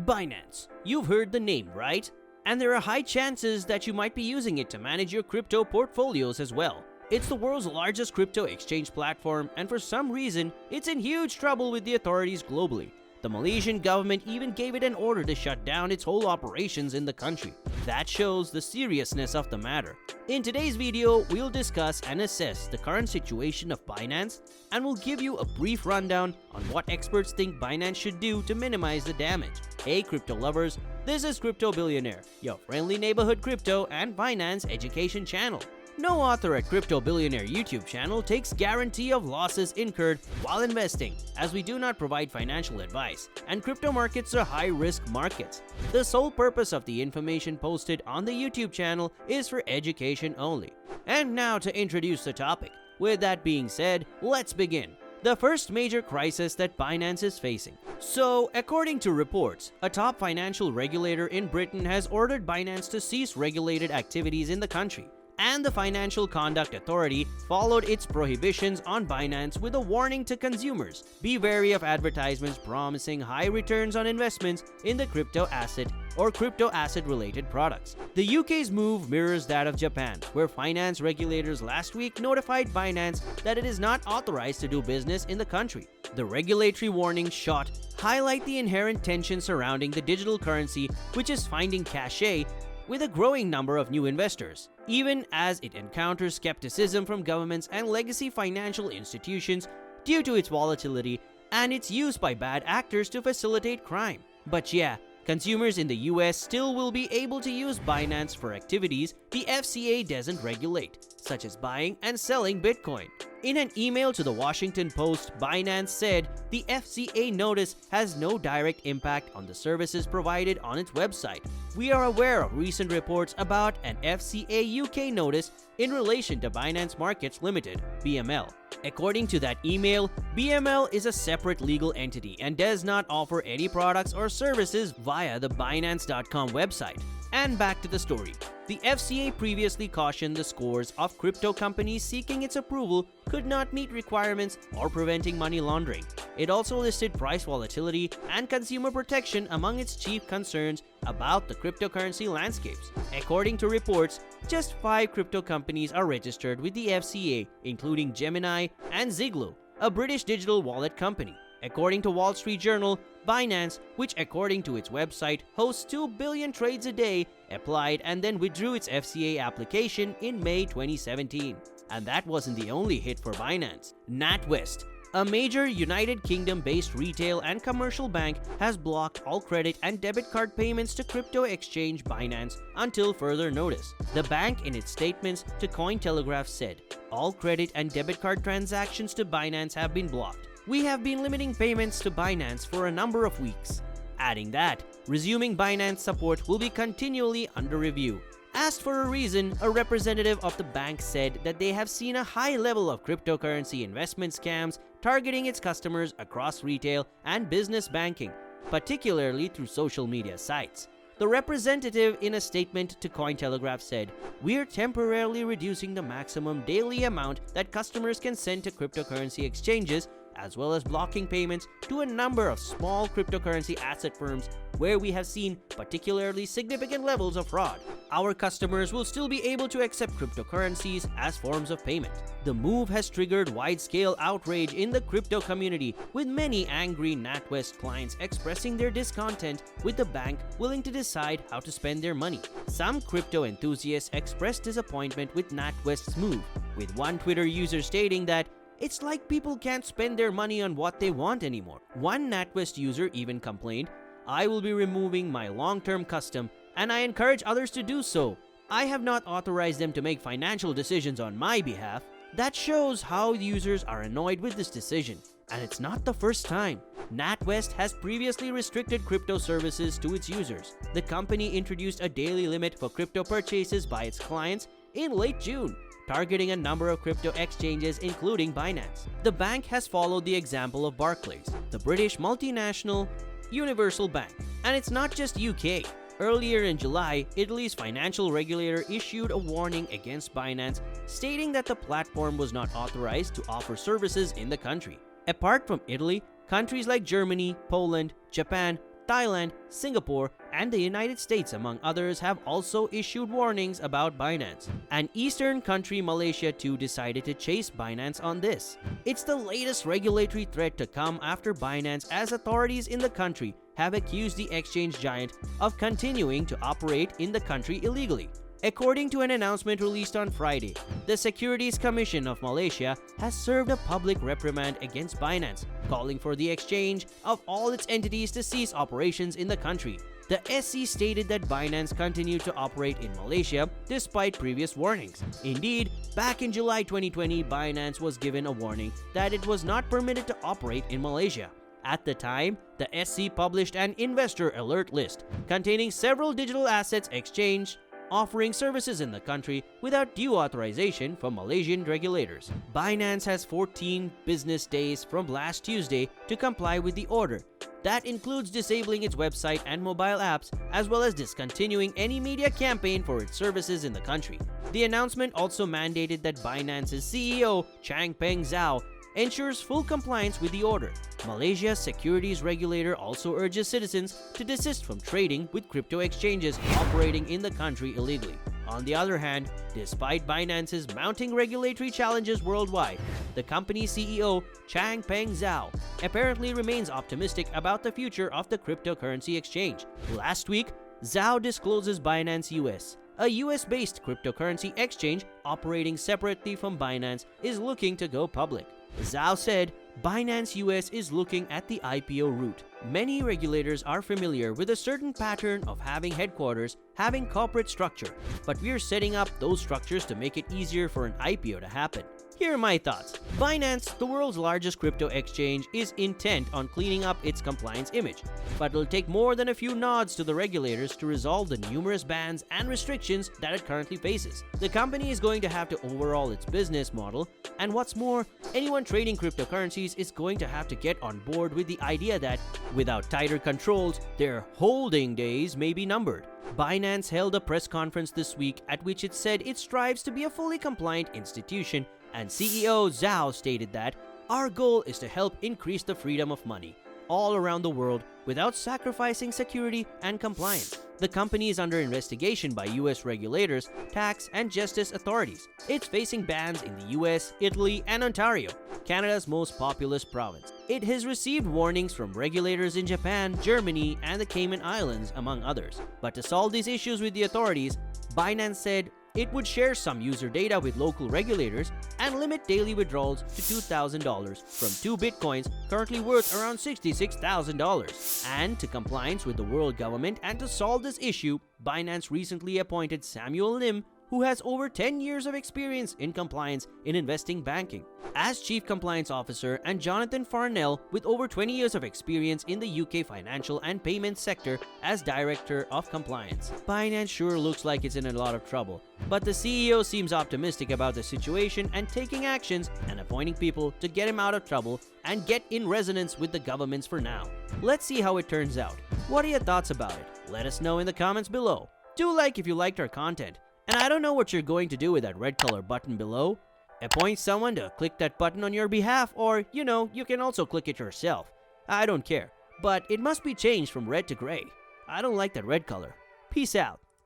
Binance. You've heard the name, right? And there are high chances that you might be using it to manage your crypto portfolios as well. It's the world's largest crypto exchange platform, and for some reason, it's in huge trouble with the authorities globally. The Malaysian government even gave it an order to shut down its whole operations in the country. That shows the seriousness of the matter. In today's video, we'll discuss and assess the current situation of Binance, and we'll give you a brief rundown on what experts think Binance should do to minimize the damage. Hey crypto lovers, this is Crypto Billionaire, your friendly neighborhood crypto and finance education channel. No author at Crypto Billionaire YouTube channel takes guarantee of losses incurred while investing, as we do not provide financial advice, and crypto markets are high-risk markets. The sole purpose of the information posted on the YouTube channel is for education only. And now to introduce the topic. With that being said, let's begin. The first major crisis that Binance is facing. So, according to reports, a top financial regulator in Britain has ordered Binance to cease regulated activities in the country. And the Financial Conduct Authority followed its prohibitions on Binance with a warning to consumers: be wary of advertisements promising high returns on investments in the crypto asset or crypto asset related products. The UK's move mirrors that of Japan, where finance regulators last week notified Binance that it is not authorized to do business in the country. The regulatory warning shot highlight the inherent tension surrounding the digital currency, which is finding cachet with a growing number of new investors, even as it encounters skepticism from governments and legacy financial institutions due to its volatility and its use by bad actors to facilitate crime. But yeah, consumers in the US still will be able to use Binance for activities the FCA doesn't regulate, such as buying and selling Bitcoin. In an email to the Washington Post, Binance said the FCA notice has no direct impact on the services provided on its website. We are aware of recent reports about an FCA UK notice in relation to Binance Markets Limited, BML. According to that email, BML is a separate legal entity and does not offer any products or services via the Binance.com website. And back to the story. The FCA previously cautioned the scores of crypto companies seeking its approval could not meet requirements or preventing money laundering. It also listed price volatility and consumer protection among its chief concerns about the cryptocurrency landscapes. According to reports, just 5 crypto companies are registered with the FCA, including Gemini and Ziglo, a British digital wallet company. According to Wall Street Journal, Binance, which according to its website hosts 2 billion trades a day, applied and then withdrew its FCA application in May 2017. And that wasn't the only hit for Binance. NatWest, a major United Kingdom-based retail and commercial bank, has blocked all credit and debit card payments to crypto exchange Binance until further notice. The bank, in its statements to Cointelegraph, said, "All credit and debit card transactions to Binance have been blocked. We have been limiting payments to Binance for a number of weeks," adding that resuming Binance support will be continually under review. Asked for a reason, a representative of the bank said that they have seen a high level of cryptocurrency investment scams targeting its customers across retail and business banking, particularly through social media sites. The representative, in a statement to Cointelegraph, said, "We're temporarily reducing the maximum daily amount that customers can send to cryptocurrency exchanges, as well as blocking payments to a number of small cryptocurrency asset firms where we have seen particularly significant levels of fraud. Our customers will still be able to accept cryptocurrencies as forms of payment." The move has triggered wide-scale outrage in the crypto community, with many angry NatWest clients expressing their discontent with the bank willing to decide how to spend their money. Some crypto enthusiasts expressed disappointment with NatWest's move, with one Twitter user stating that it's like people can't spend their money on what they want anymore. One NatWest user even complained, "I will be removing my long-term custom, and I encourage others to do so. I have not authorized them to make financial decisions on my behalf." That shows how users are annoyed with this decision. And it's not the first time. NatWest has previously restricted crypto services to its users. The company introduced a daily limit for crypto purchases by its clients in late June, targeting a number of crypto exchanges including Binance. The bank has followed the example of Barclays, the British multinational universal bank. And it's not just UK. Earlier in July, Italy's financial regulator issued a warning against Binance, stating that the platform was not authorized to offer services in the country. Apart from Italy, countries like Germany, Poland, Japan, Thailand, Singapore, and the United States, among others, have also issued warnings about Binance. An eastern country, Malaysia, too, decided to chase Binance on this. It's the latest regulatory threat to come after Binance, as authorities in the country have accused the exchange giant of continuing to operate in the country illegally. According to an announcement released on Friday, the Securities Commission of Malaysia has served a public reprimand against Binance, calling for the exchange of all its entities to cease operations in the country. The SC stated that Binance continued to operate in Malaysia despite previous warnings. Indeed, back in July 2020, Binance was given a warning that it was not permitted to operate in Malaysia. At the time, the SC published an investor alert list containing several digital assets exchange offering services in the country without due authorization from Malaysian regulators. Binance has 14 business days from last Tuesday to comply with the order. That includes disabling its website and mobile apps, as well as discontinuing any media campaign for its services in the country. The announcement also mandated that Binance's CEO, Changpeng Zhao, ensures full compliance with the order. Malaysia's securities regulator also urges citizens to desist from trading with crypto exchanges operating in the country illegally. On the other hand, despite Binance's mounting regulatory challenges worldwide, the company's CEO, Changpeng Zhao, apparently remains optimistic about the future of the cryptocurrency exchange. Last week, Zhao discloses Binance US, a US-based cryptocurrency exchange operating separately from Binance, is looking to go public. Zhao said Binance US is looking at the IPO route. Many regulators are familiar with a certain pattern of having headquarters, having corporate structure, but we're setting up those structures to make it easier for an IPO to happen. Here are my thoughts. Binance, the world's largest crypto exchange, is intent on cleaning up its compliance image, but it'll take more than a few nods to the regulators to resolve the numerous bans and restrictions that it currently faces. The company is going to have to overhaul its business model, and what's more, anyone trading cryptocurrencies is going to have to get on board with the idea that, without tighter controls, their holding days may be numbered. Binance held a press conference this week at which it said it strives to be a fully compliant institution, and CEO Zhao stated that, "Our goal is to help increase the freedom of money all around the world without sacrificing security and compliance." The company is under investigation by US regulators, tax, and justice authorities. It's facing bans in the US, Italy, and Ontario, Canada's most populous province. It has received warnings from regulators in Japan, Germany, and the Cayman Islands, among others. But to solve these issues with the authorities, Binance said it would share some user data with local regulators and limit daily withdrawals to $2,000 from 2 bitcoins currently worth around $66,000. And to compliance with the world government, and to solve this issue, Binance recently appointed Samuel Lim, who has over 10 years of experience in compliance in investing banking, as Chief Compliance Officer, and Jonathan Farnell, with over 20 years of experience in the UK financial and payments sector as Director of Compliance. Binance sure looks like it's in a lot of trouble, but the CEO seems optimistic about the situation and taking actions and appointing people to get him out of trouble and get in resonance with the governments for now. Let's see how it turns out. What are your thoughts about it? Let us know in the comments below. Do like if you liked our content. And I don't know what you're going to do with that red color button below. Appoint someone to click that button on your behalf, or, you can also click it yourself. I don't care. But it must be changed from red to gray. I don't like that red color. Peace out.